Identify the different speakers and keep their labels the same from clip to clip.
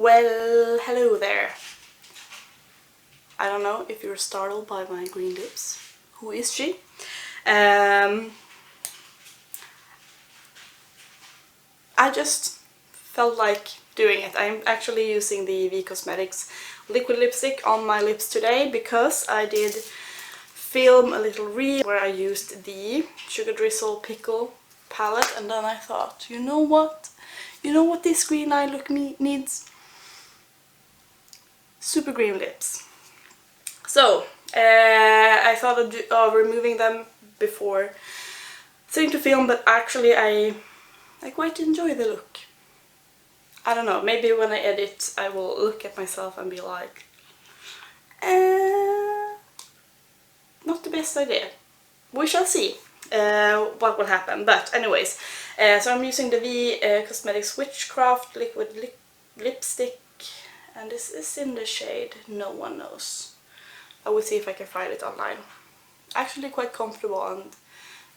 Speaker 1: Well, hello there. I don't know if you're startled by my green lips. Who is she? I just felt like doing it. I'm actually using the V Cosmetics liquid lipstick on my lips today because I did film a little reel where I used the Sugar Drizzle Pickle palette, and then I thought, you know what? You know what this green eye look needs? Super green lips. So, I thought of removing them before starting to film, but actually I quite enjoy the look. I don't know, maybe when I edit I will look at myself and be like, not the best idea. We shall see what will happen, but anyways, so I'm using the V Cosmetics Witchcraft liquid lipstick, and this is in the shade No One Knows. I will see if I can find it online. Actually quite comfortable and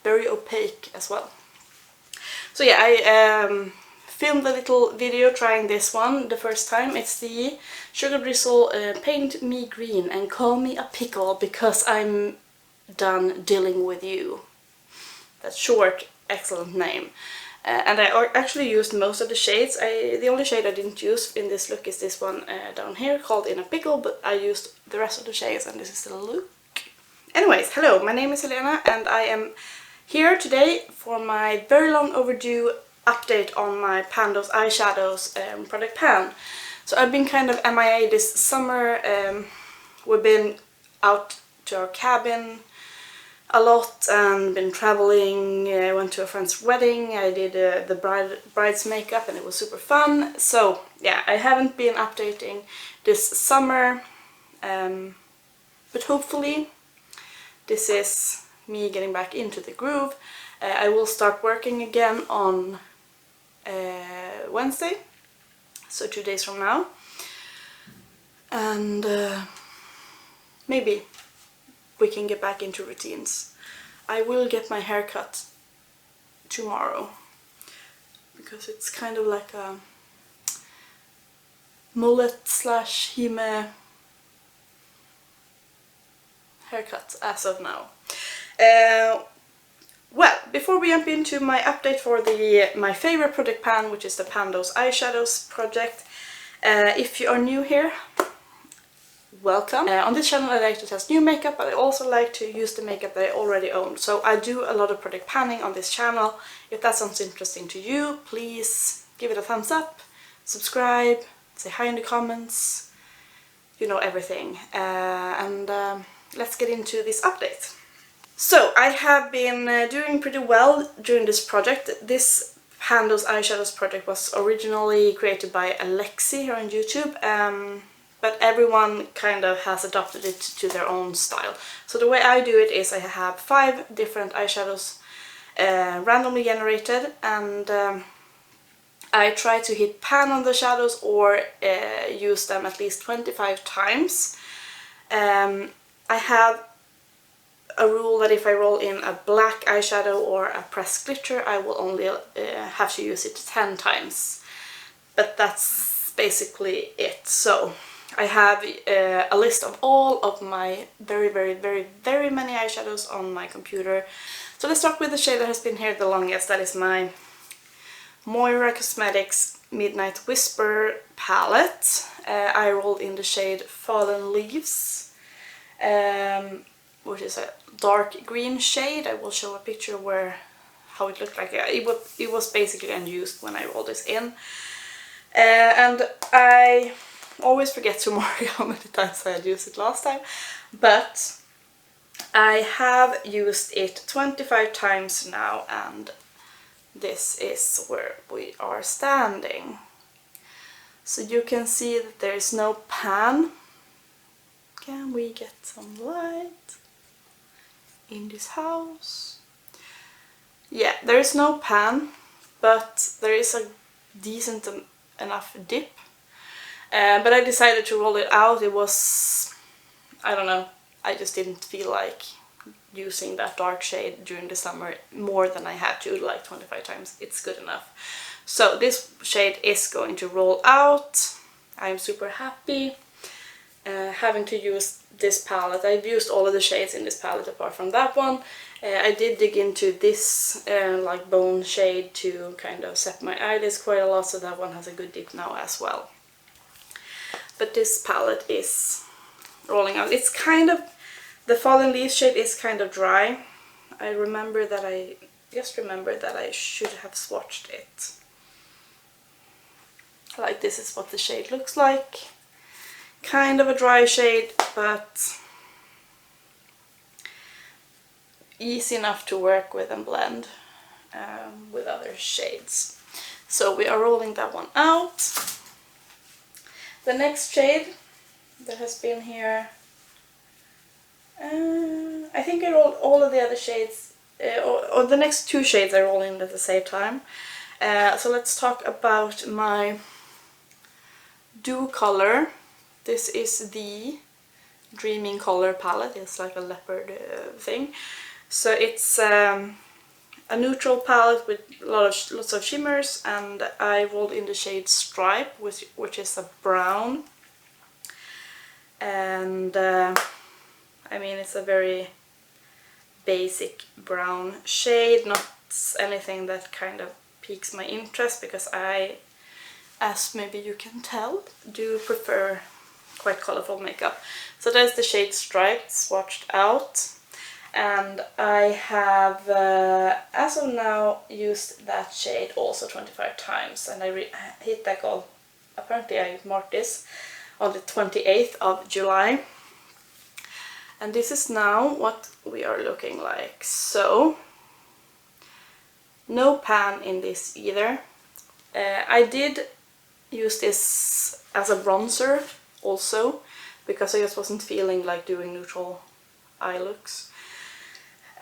Speaker 1: very opaque as well. So yeah, I filmed a little video trying this one the first time. It's the Sugar Drizzle Paint Me Green and Call Me a Pickle because I'm done dealing with you. That short, excellent name. And I actually used most of the shades. The only shade I didn't use in this look is this one down here called In a Pickle, but I used the rest of the shades and this is the look. Anyways, hello, my name is Helena and I am here today for my very long overdue update on my Pando's eyeshadows product pan. So I've been kind of MIA this summer. We've been out to our cabin a lot and been traveling. I went to a friend's wedding. I did the bride's makeup and it was super fun. So yeah, I haven't been updating this summer, but hopefully this is me getting back into the groove. I will start working again on Wednesday, so 2 days from now, and maybe we can get back into routines. I will get my hair cut tomorrow because it's kind of like a mullet slash hime haircut as of now. Well, before we jump into my update for my favorite project pan, which is the Pando's Eyeshadows project, if you are new here, welcome. On this channel I like to test new makeup, but I also like to use the makeup that I already own. So I do a lot of project panning on this channel. If that sounds interesting to you, please give it a thumbs up, subscribe, say hi in the comments, you know, everything. Let's get into this update. So I have been doing pretty well during this project. This Pando's Eyeshadows project was originally created by Alexi here on YouTube, but everyone kind of has adopted it to their own style. So the way I do it is I have 5 different eyeshadows randomly generated, and I try to hit pan on the shadows or use them at least 25 times. I have a rule that if I roll in a black eyeshadow or a pressed glitter, I will only have to use it 10 times. But that's basically it. So I have a list of all of my very many eyeshadows on my computer. So let's start with the shade that has been here the longest. That is my Moira Cosmetics Midnight Whisper palette. I rolled in the shade Fallen Leaves, which is a dark green shade. I will show a picture how it looked like. It was basically unused when I rolled this in. And I always forget to mark how many times I had used it last time, but I have used it 25 times now, and this is where we are standing. So you can see that there is no pan. Can we get some light in this house? Yeah, there is no pan, but there is a decent enough dip. But I decided to roll it out. It was, I don't know, I just didn't feel like using that dark shade during the summer more than I had to, like 25 times. It's good enough. So this shade is going to roll out I'm super happy having to use this palette. I've used all of the shades in this palette apart from that one. I did dig into this like bone shade to kind of set my eyelids quite a lot, so that one has a good dip now as well. But this palette is rolling out. It's kind of, the Fallen Leaves shade is kind of dry. I just remember that I should have swatched it. Like, this is what the shade looks like. Kind of a dry shade, but easy enough to work with and blend with other shades. So we are rolling that one out. The next shade that has been here, I think I rolled all of the other shades, or the next two shades I roll in at the same time. So let's talk about my Docolor. This is the Dreaming Color palette. It's like a leopard thing. So it's a neutral palette with lots of shimmers, and I rolled in the shade Stripe, which is a brown. And I mean, it's a very basic brown shade, not anything that kind of piques my interest, because I, as maybe you can tell, do prefer quite colorful makeup. So that's the shade Stripe swatched out, and I have as of now used that shade also 25 times, and I hit that goal. Apparently I marked this on the 28th of July, and this is now what we are looking like. So no pan in this either. I did use this as a bronzer also, because I just wasn't feeling like doing neutral eye looks.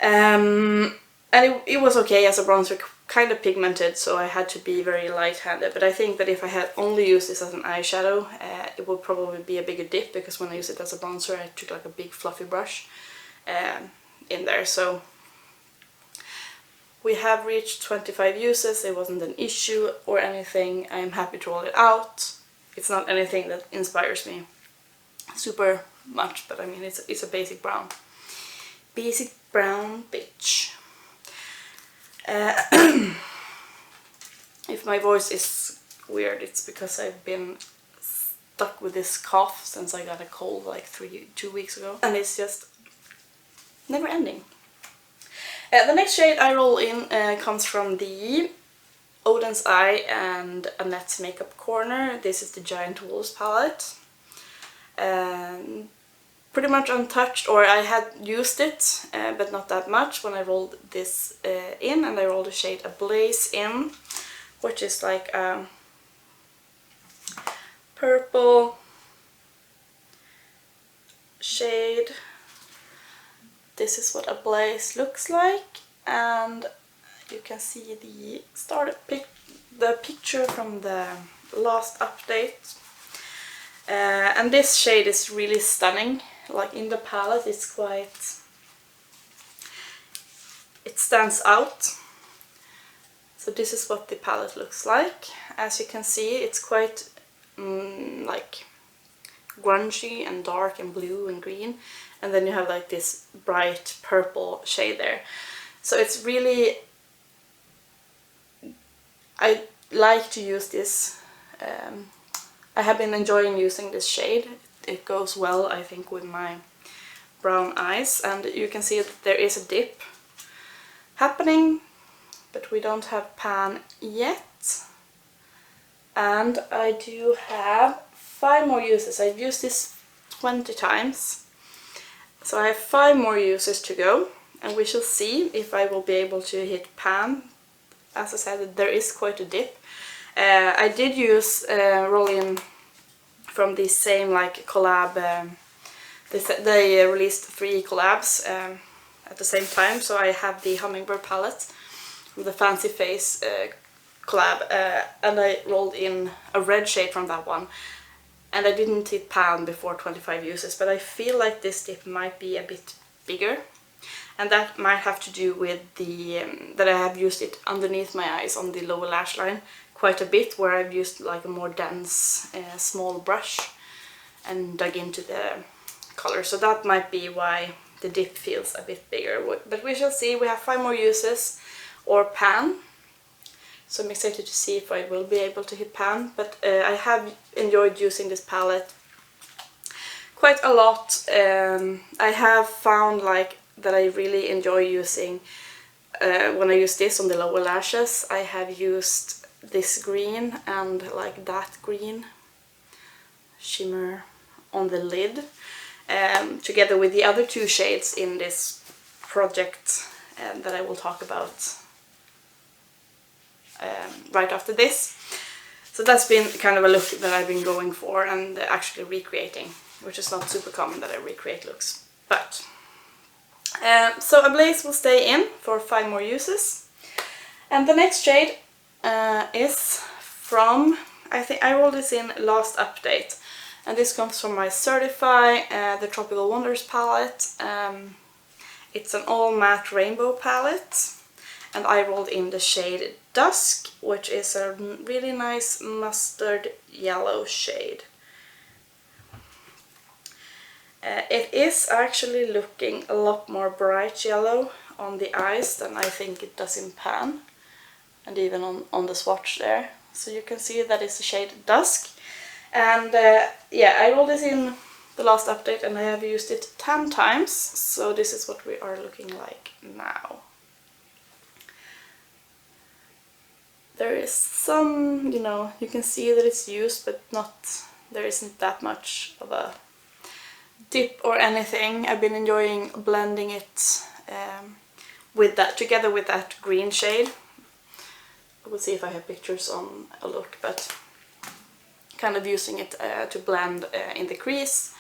Speaker 1: And it was okay as a bronzer, kind of pigmented, so I had to be very light-handed. But I think that if I had only used this as an eyeshadow, it would probably be a bigger dip, because when I used it as a bronzer I took like a big fluffy brush in there. So we have reached 25 uses. It wasn't an issue or anything. I'm happy to roll it out. It's not anything that inspires me super much, but I mean, it's a basic brown. Basic brown bitch. If my voice is weird, it's because I've been stuck with this cough since I got a cold like 2 weeks ago, and it's just never ending. The next shade I roll in comes from the Oden's Eye and Annette's Makeup Corner. This is the Giant Wolves palette. Pretty much untouched, or I had used it, but not that much when I rolled this in, and I rolled the shade Ablaze in, which is like a purple shade. This is what Ablaze looks like, and you can see the picture from the last update. And this shade is really stunning. Like, in the palette it stands out. So this is what the palette looks like. As you can see, it's quite like grungy and dark and blue and green, and then you have like this bright purple shade there. So it's really, I like to use this. I have been enjoying using this shade. It goes well, I think, with my brown eyes, and you can see that there is a dip happening, but we don't have pan yet. And I do have 5 more uses. I've used this 20 times, so I have 5 more uses to go, and we shall see if I will be able to hit pan. As I said, there is quite a dip. I did use roll-in from the same like collab. They released 3 collabs at the same time, so I have the Hummingbird palette with the Fancy Face collab, and I rolled in a red shade from that one, and I didn't hit pan before 25 uses, but I feel like this dip might be a bit bigger, and that might have to do with the that I have used it underneath my eyes on the lower lash line quite a bit, where I've used like a more dense small brush and dug into the color. So that might be why the dip feels a bit bigger, but we shall see. We have 5 more uses, or pan. So I'm excited to see if I will be able to hit pan, but I have enjoyed using this palette quite a lot. I have found like that I really enjoy using, when I use this on the lower lashes, I have used this green and like that green shimmer on the lid, together with the other 2 shades in this project that I will talk about right after this. So that's been kind of a look that I've been going for and actually recreating, which is not super common that I recreate looks. But so Ablaze will stay in for 5 more uses. And the next shade is from, I think I rolled this in last update, and this comes from my Certifeye, the Tropical Wonders palette. It's an all matte rainbow palette, and I rolled in the shade Dusk, which is a really nice mustard yellow shade. It is actually looking a lot more bright yellow on the eyes than I think it does in pan, and even on the swatch there. So you can see that it's the shade Dusk. And yeah, I rolled this in the last update and I have used it 10 times, so this is what we are looking like now. There is some, you know, you can see that it's used, but there isn't that much of a dip or anything. I've been enjoying blending it with that, together with that green shade. I will see if I have pictures on a look, but kind of using it to blend in the crease.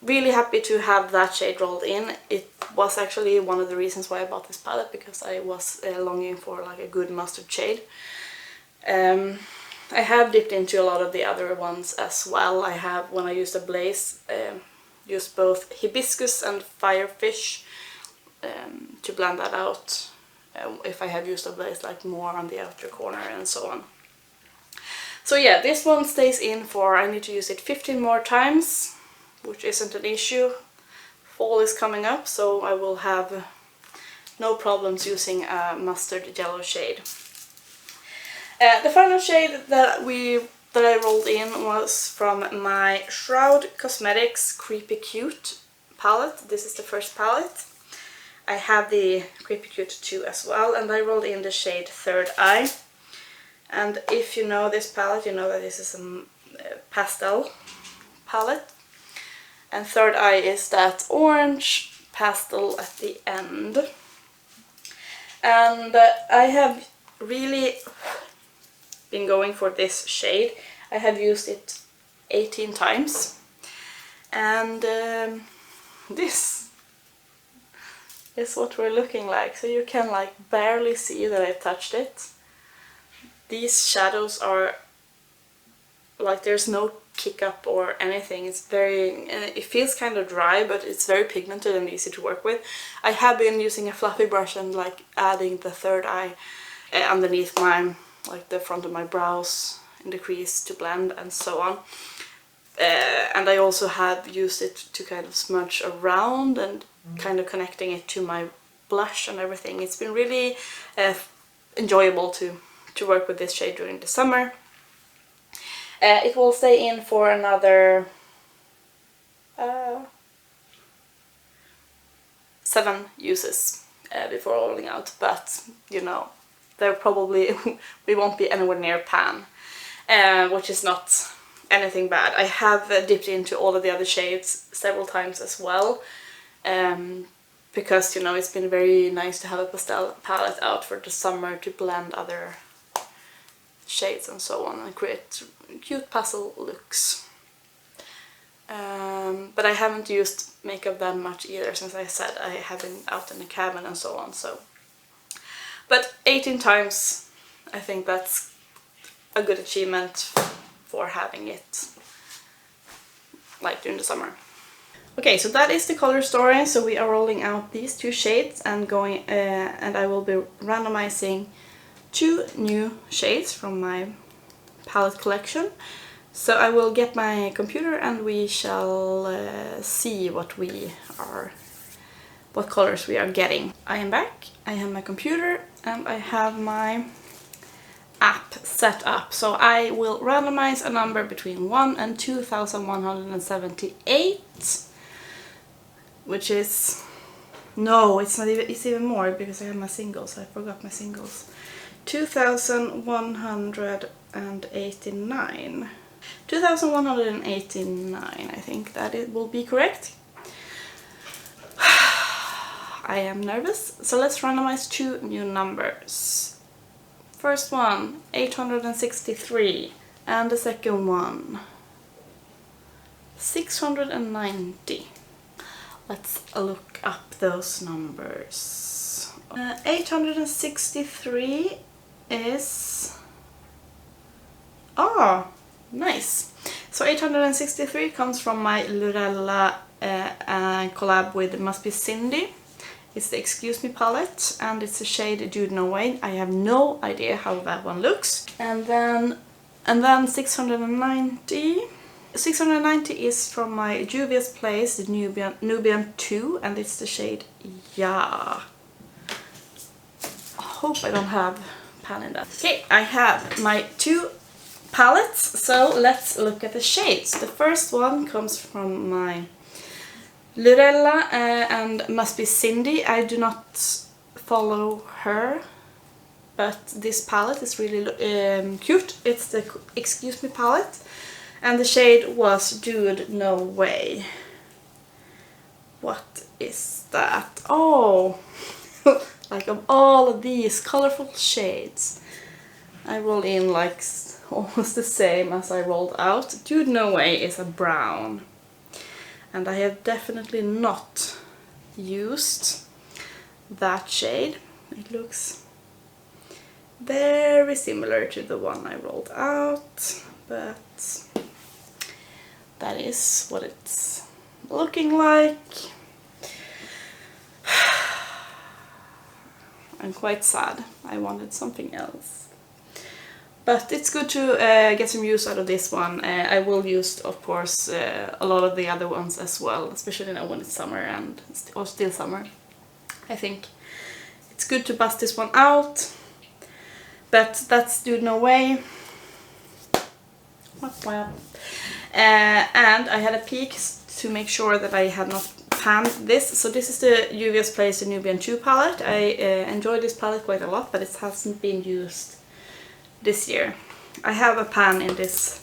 Speaker 1: Really happy to have that shade rolled in. It was actually one of the reasons why I bought this palette, because I was longing for like a good mustard shade. I have dipped into a lot of the other ones as well. I have, when I used Ablaze, used both hibiscus and firefish to blend that out. If I have used Ablaze like more on the outer corner and so on. So yeah, this one stays in for, I need to use it 15 more times, which isn't an issue. Fall is coming up, so I will have no problems using a mustard yellow shade. The final shade that I rolled in was from my Shroud Cosmetics Creepy Cute palette. This is the first palette. I have the Creepy Cute 2 as well, and I rolled in the shade Third Eye. And if you know this palette, you know that this is a pastel palette. And Third Eye is that orange pastel at the end. And I have really been going for this shade. I have used it 18 times. And this is what we're looking like. So you can like barely see that I've touched it. These shadows are like, there's no kick up or anything. It's very, it feels kind of dry, but it's very pigmented and easy to work with. I have been using a fluffy brush and like adding the Third Eye underneath my, like the front of my brows in the crease to blend and so on. And I also have used it to kind of smudge around and kind of connecting it to my blush and everything. It's been really enjoyable to work with this shade during the summer. It will stay in for another 7 uses before rolling out, but you know, there probably we won't be anywhere near pan, which is not anything bad. I have dipped into all of the other shades several times as well, because you know, it's been very nice to have a pastel palette out for the summer to blend other shades and so on and create cute pastel looks. But I haven't used makeup that much either, since I said I have been out in the cabin and so on. So, but 18 times, I think that's a good achievement for having it like during the summer. Okay, so that is the color story. So we are rolling out these 2 shades and going, and I will be randomizing 2 new shades from my palette collection. So I will get my computer and we shall see what colors we are getting. I am back, I have my computer and I have my app set up. So I will randomize a number between 1 and 2178, which is... no, it's not even, it's even more because I have my singles. I forgot my singles. 2189. 2189, I think that it will be correct. I am nervous, so let's randomize 2 new numbers. First one, 863, and the second one, 690. Let's look up those numbers. 863 is... oh, nice. So 863 comes from my Lurella collab with Must Be Cindy. It's the Excuse Me palette and it's the shade Dude No Way. I have no idea how that one looks. And then 690. 690 is from my Juvia's Place, the Nubian 2, and it's the shade Whea. I hope I don't have pan in that. Okay, I have my 2 palettes, so let's look at the shades. The first one comes from my Lurella and Must Be Cindy. I do not follow her, but this palette is really cute. It's the Excuse Me palette. And the shade was Dude No Way. What is that? Oh! Like of all of these colorful shades, I rolled in like almost the same as I rolled out. Dude No Way is a brown. And I have definitely not used that shade. It looks very similar to the one I rolled out, but that is what it's looking like. I'm quite sad. I wanted something else. But it's good to get some use out of this one. I will use, of course, a lot of the other ones as well, especially now when it's summer and or still summer. I think it's good to bust this one out. But that's Dude No Way. Wow. And I had a peek to make sure that I had not panned this. So this is the Juvia's Place, the Nubian 2 palette. I enjoy this palette quite a lot, but it hasn't been used this year. I have a pan in this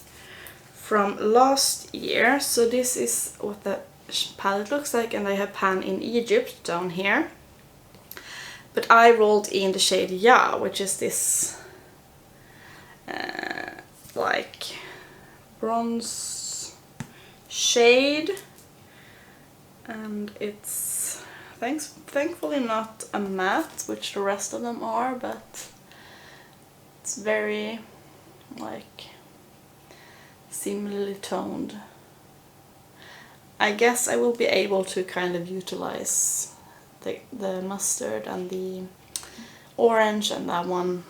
Speaker 1: from last year. So this is what the palette looks like, and I have pan in Egypt down here. But I rolled in the shade Whea, which is this like bronze shade, and it's thankfully not a matte, which the rest of them are, but it's very like similarly toned. I guess I will be able to kind of utilize the mustard and the orange and that one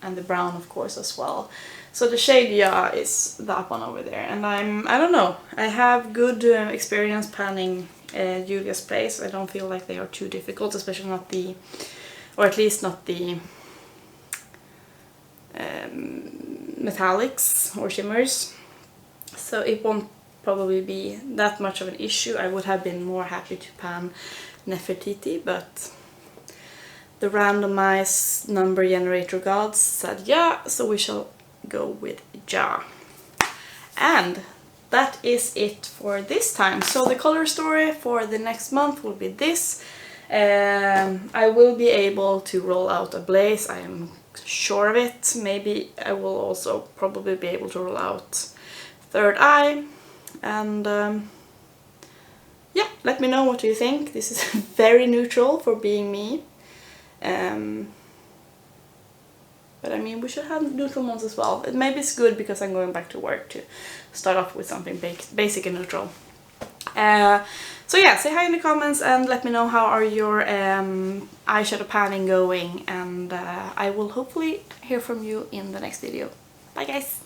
Speaker 1: and the brown of course as well. So the shade Whea is that one over there, and I don't know, I have good experience panning Juvia's Place. I don't feel like they are too difficult, especially not the, or at least not the metallics or shimmers, so it won't probably be that much of an issue. I would have been more happy to pan Nefertiti, but the randomized number generator gods said yeah, so we shall go with Whea. And that is it for this time. So the color story for the next month will be this. I will be able to roll out Ablaze, I am sure of it. Maybe I will also probably be able to roll out Third Eye. And yeah, let me know what you think. This is very neutral for being me. But I mean, we should have neutral ones as well. Maybe it's good because I'm going back to work to start off with something basic and neutral. So yeah, say hi in the comments and let me know how are your eyeshadow panning going, and I will hopefully hear from you in the next video. Bye guys!